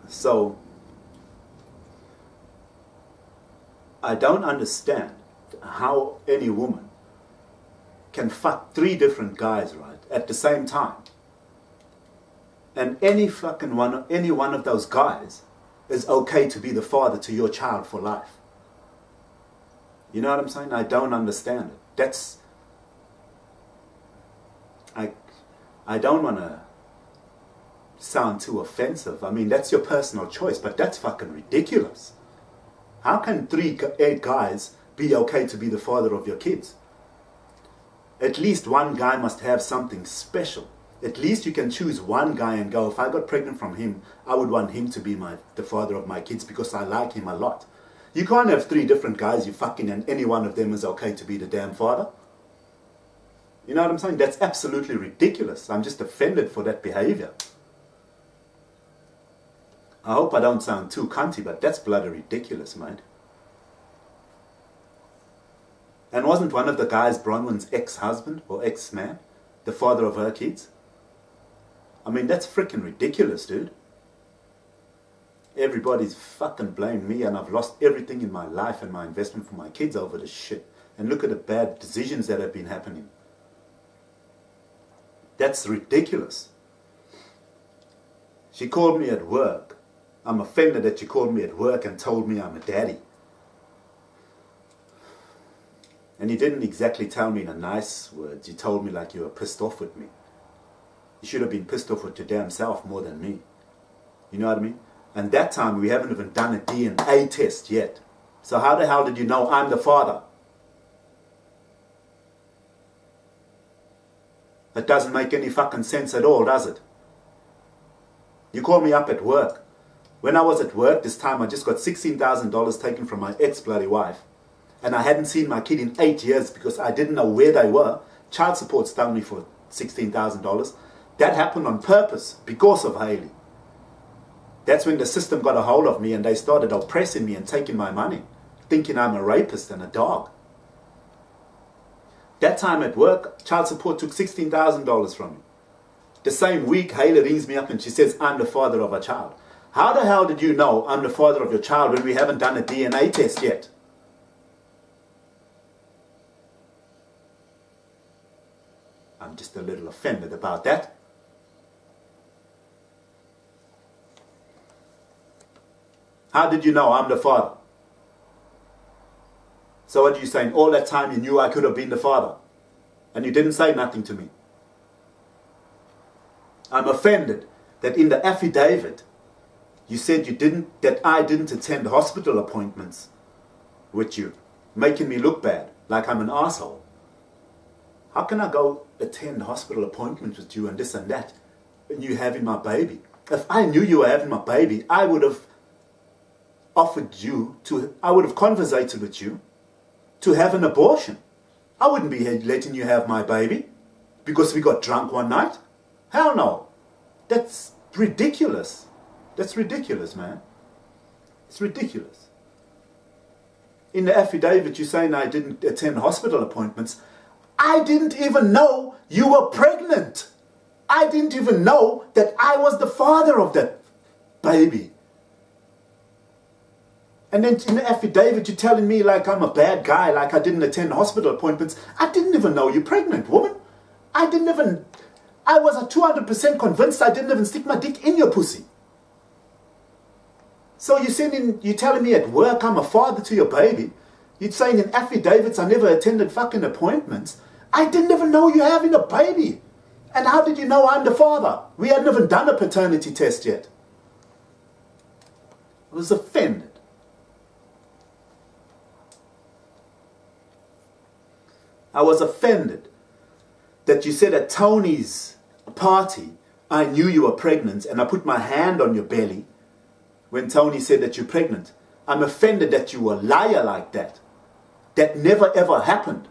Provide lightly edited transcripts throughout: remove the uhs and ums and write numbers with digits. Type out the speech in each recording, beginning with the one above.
So, I don't understand how any woman can fuck 3 different guys, right, at the same time. And any one of those guys is okay to be the father to your child for life. You know what I'm saying? I don't understand it. I don't want to sound too offensive. I mean, that's your personal choice, but that's fucking ridiculous. How can 8 guys be okay to be the father of your kids? At least one guy must have something special. At least you can choose one guy and go, if I got pregnant from him, I would want him to be the father of my kids because I like him a lot. You can't have 3 different guys you fucking and any one of them is okay to be the damn father. You know what I'm saying? That's absolutely ridiculous. I'm just offended for that behavior. I hope I don't sound too cunty, but that's bloody ridiculous, mate. And wasn't one of the guys Bronwyn's ex-husband or ex-man the father of her kids? I mean, that's freaking ridiculous, dude. Everybody's fucking blamed me and I've lost everything in my life and my investment for my kids over this shit. And look at the bad decisions that have been happening. That's ridiculous. She called me at work. I'm offended that she called me at work and told me I'm a daddy. And you didn't exactly tell me in a nice words. You told me like you were pissed off with me. You should have been pissed off with your damn self more than me. You know what I mean? And that time we haven't even done a DNA test yet. So how the hell did you know I'm the father? That doesn't make any fucking sense at all, does it? You called me up at work. When I was at work this time, I just got $16,000 taken from my ex-bloody wife. And I hadn't seen my kid in 8 years because I didn't know where they were. Child support stung me for $16,000. That happened on purpose because of HAYLEY. That's when the system got a hold of me and they started oppressing me and taking my money, thinking I'm a rapist and a dog. That time at work, child support took $16,000 from me. The same week, HAYLEY rings me up and she says, I'm the father of a child. How the hell did you know I'm the father of your child when we haven't done a DNA test yet? I'm just a little offended about that. How did you know I'm the father? So what are you saying? All that time you knew I could have been the father. And you didn't say nothing to me. I'm offended that in the affidavit you said that I didn't attend hospital appointments with you, making me look bad, like I'm an asshole. How can I go attend hospital appointments with you and this and that when you having my baby? If I knew you were having my baby, I would have conversated with you to have an abortion. I wouldn't be letting you have my baby because we got drunk one night. Hell no. That's ridiculous. That's ridiculous, man. It's ridiculous. In the affidavit, you're saying I didn't attend hospital appointments. I didn't even know you were pregnant. I didn't even know that I was the father of that baby. And then in the affidavit, you're telling me like I'm a bad guy, like I didn't attend hospital appointments. I didn't even know you're pregnant, woman. I was 200% convinced I didn't even stick my dick in your pussy. So you're telling me at work I'm a father to your baby. You're saying in affidavits I never attended fucking appointments. I didn't even know you're having a baby. And how did you know I'm the father? We hadn't even done a paternity test yet. I was offended. I was offended that you said at Tony's party, I knew you were pregnant and I put my hand on your belly when Tony said that you're pregnant. I'm offended that you were a liar like that. That never ever happened.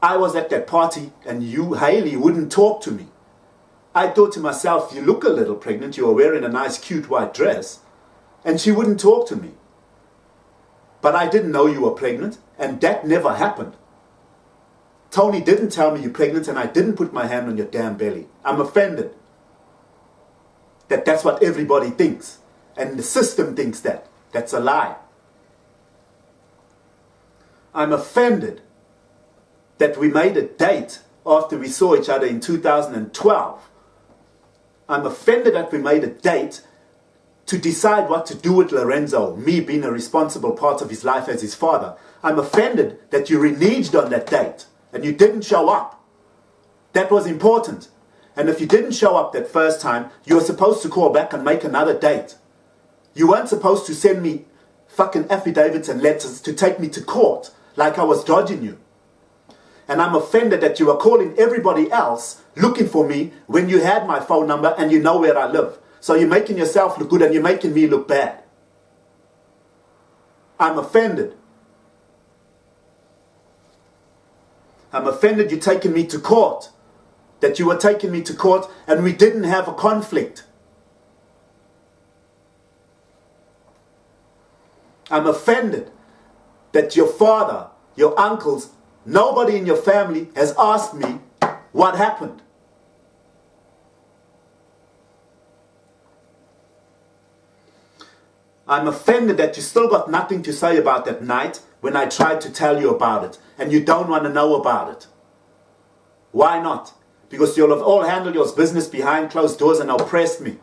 I was at that party and you, HAYLEY, wouldn't talk to me. I thought to myself, you look a little pregnant, you are wearing a nice cute white dress. And she wouldn't talk to me. But I didn't know you were pregnant and that never happened. Tony didn't tell me you're pregnant and I didn't put my hand on your damn belly. I'm offended that that's what everybody thinks. And the system thinks that. That's a lie. I'm offended that we made a date after we saw each other in 2012. I'm offended that we made a date to decide what to do with Lorenzo, me being a responsible part of his life as his father. I'm offended that you reneged on that date and you didn't show up. That was important. And if you didn't show up that first time, you were supposed to call back and make another date. You weren't supposed to send me fucking affidavits and letters to take me to court like I was dodging you. And I'm offended that you were calling everybody else looking for me when you had my phone number and you know where I live. So you're making yourself look good and you're making me look bad. I'm offended. I'm offended you're taking me to court. That you were taking me to court and we didn't have a conflict. I'm offended that your father, your uncles, nobody in your family has asked me what happened. I'm offended that you still got nothing to say about that night when I tried to tell you about it and you don't want to know about it. Why not? Because you'll have all handled your business behind closed doors and oppressed me.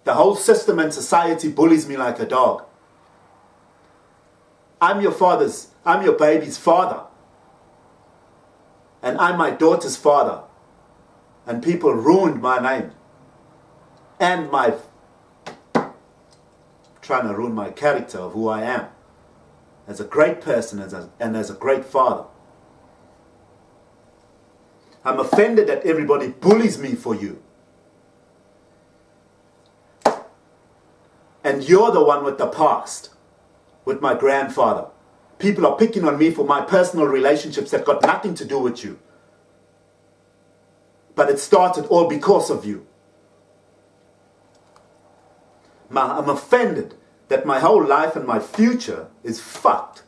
The whole system and society bullies me like a dog. I'm your baby's father. And I'm my daughter's father. And people ruined my name. And trying to ruin my character of who I am. As a great person and as a great father. I'm offended that everybody bullies me for you. And you're the one with the past. With my grandfather. People are picking on me for my personal relationships that got nothing to do with you. But it started all because of you. I'm offended that my whole life and my future is fucked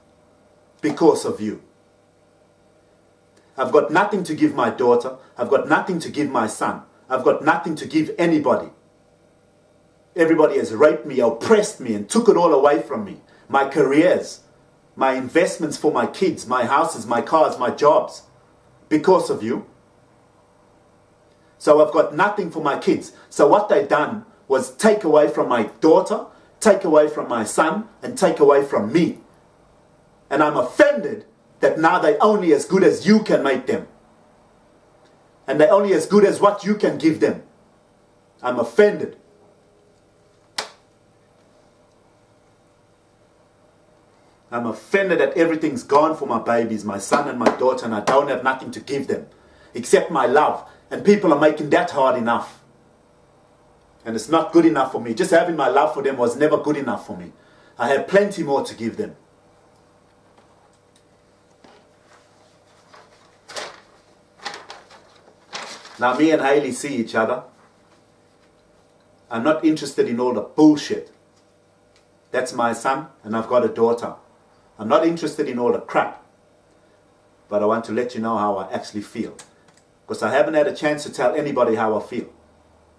because of you. I've got nothing to give my daughter. I've got nothing to give my son. I've got nothing to give anybody. Everybody has raped me, oppressed me, and took it all away from me. My careers, my investments for my kids, my houses, my cars, my jobs. Because of you. So I've got nothing for my kids. So what they done was take away from my daughter, take away from my son, and take away from me. And I'm offended that now they're only as good as you can make them. And they're only as good as what you can give them. I'm offended. I'm offended that everything's gone for my babies, my son and my daughter, and I don't have nothing to give them. Except my love. And people are making that hard enough. And it's not good enough for me. Just having my love for them was never good enough for me. I have plenty more to give them. Now me and HAYLEY see each other. I'm not interested in all the bullshit. That's my son and I've got a daughter. I'm not interested in all the crap. But I want to let you know how I actually feel. Because I haven't had a chance to tell anybody how I feel.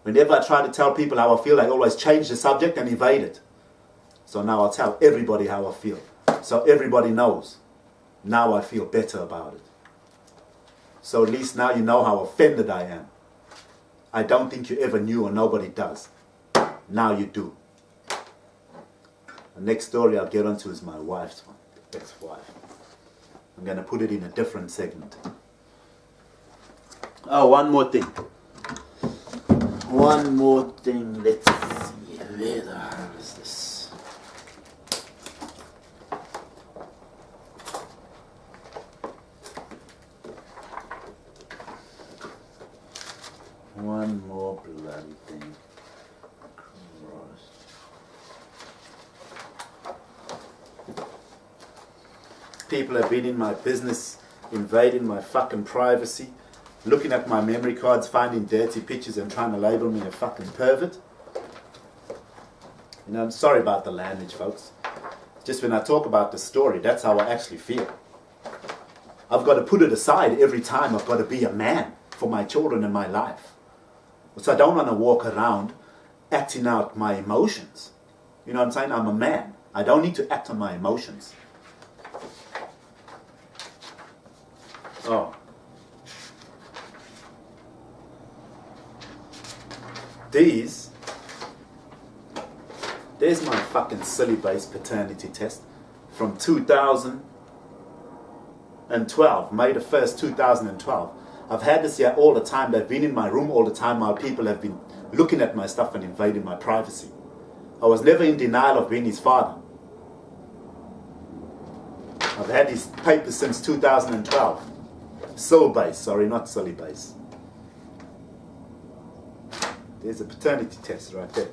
Whenever I try to tell people how I feel, I always change the subject and evade it. So now I'll tell everybody how I feel. So everybody knows. Now I feel better about it. So at least now you know how offended I am. I don't think you ever knew, or nobody does. Now you do. The next story I'll get onto is my wife's one. Ex-wife. I'm going to put it in a different segment. Oh, one more thing. One more thing. Let's see. Where the hell is this? One more bloody thing. People have been in my business, invading my fucking privacy, looking at my memory cards, finding dirty pictures and trying to label me a fucking pervert. You know, I'm sorry about the language, folks. Just when I talk about the story, that's how I actually feel. I've got to put it aside every time. I've got to be a man for my children and my life. So I don't want to walk around acting out my emotions. You know what I'm saying? I'm a man. I don't need to act on my emotions. Oh. There's my fucking silly base paternity test from 2012, May the 1st, 2012. I've had this here all the time. They've been in my room all the time. My people have been looking at my stuff and invading my privacy. I was never in denial of being his father. I've had his papers since 2012. Soul base, sorry, not silly base. There's a paternity test right there.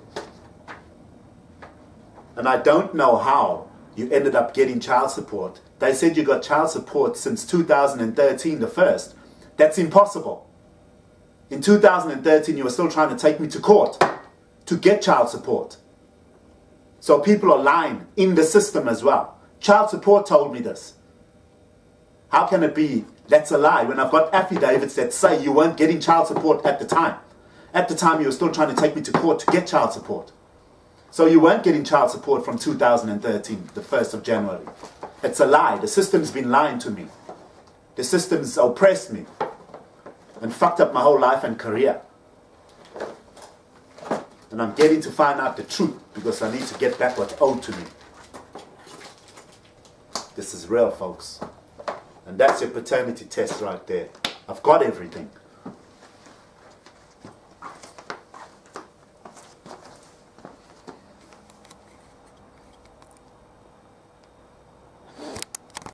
And I don't know how you ended up getting child support. They said you got child support since 2013, the first. That's impossible. In 2013, you were still trying to take me to court to get child support. So people are lying in the system as well. Child support told me this. How can it be that's a lie when I've got affidavits that say you weren't getting child support at the time? At the time, you were still trying to take me to court to get child support. So you weren't getting child support from 2013, the 1st of January. It's a lie. The system's been lying to me. The system's oppressed me and fucked up my whole life and career. And I'm getting to find out the truth because I need to get back what's owed to me. This is real, folks. And that's your paternity test right there. I've got everything.